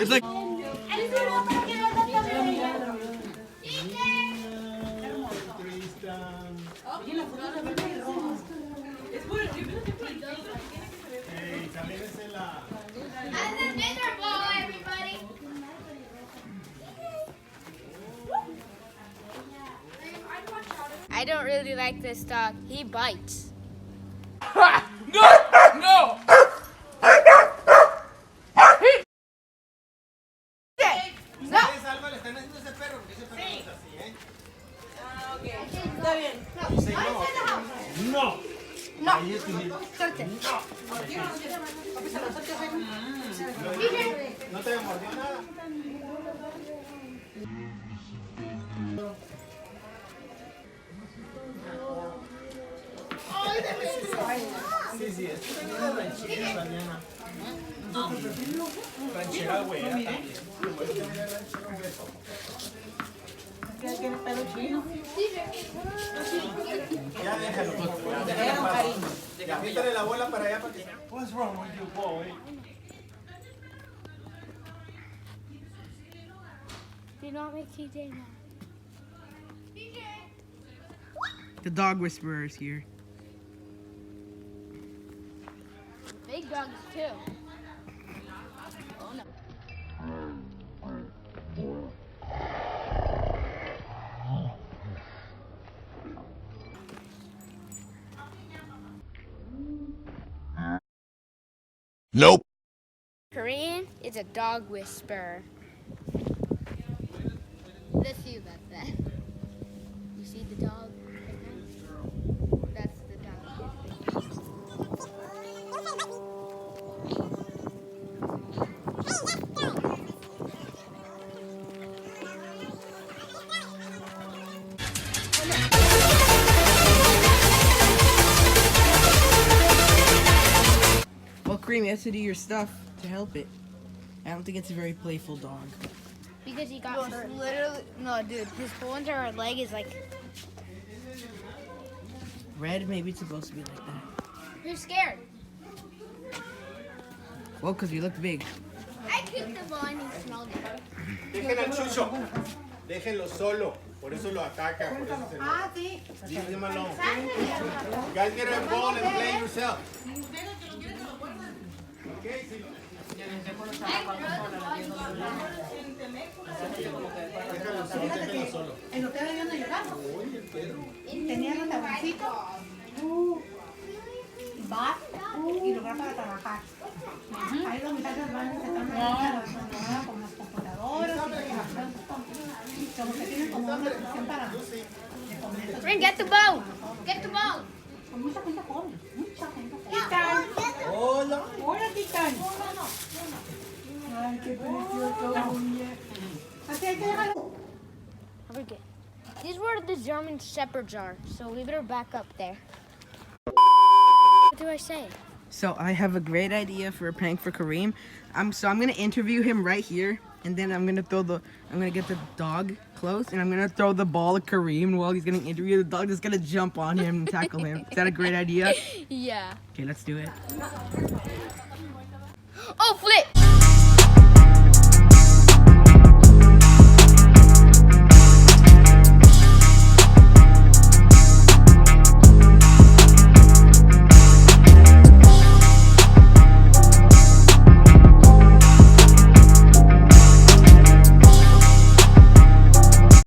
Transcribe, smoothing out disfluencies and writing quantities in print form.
It's like. I don't really like this dog. He bites. No! No! Salva, le están haciendo ese perro porque ese perro no es así, ¿eh? Ah, ok. Está bien. Dice no. No. Ahí es que Suerte. no te mordió nada. Sí, sí, es una ranchera italiana. Ranchera güera también. ¿Tiene pelo chino? Ya déjalo, déjalo Karim. Ya, quítale la bola para allá para que... What's wrong with you, boy? Do not make TJ mad. The dog whisperer is here. Big dogs too. Oh no. Nope. Karim is a dog whisperer. Let's see about that. You see the dog? That's the dog. Well, Karim, you have to do your stuff to help it. I don't think it's a very playful dog. Because he got literally no, dude. His whole entire leg is like. Red, maybe it's supposed to be like that. You're scared. Well, because you look big. I kicked the ball and he smelled it. Dejen al chucho. Déjenlo solo. Por eso lo ataca. Por eso se lo... Ah, sí. Leave him alone. You guys get a ball and play yourself. Okay, sí. Déjalo solo. El hotel había donde llegamos. Tenía los taboncitos, bar y lugar para trabajar. Ahí los muchachos van y se están manejando con las computadoras y como que tienen como una sesión para de comer. Ring, get the bone. Get the bone. Con mucha gente joven, mucha gente joven. Titán. Hola. Hola, Titán. Ay, qué precioso. Así hay que dejarlo. Okay. These were the German Shepherds are, so we better back up there. What do I say? So I have a great idea for a prank for Karim. I'm gonna interview him right here, and then I'm gonna get the dog close, and I'm gonna throw the ball at Karim while he's getting interviewed. The dog is gonna jump on him and tackle him. Is that a great idea? Yeah. Okay, let's do it. Oh, flip!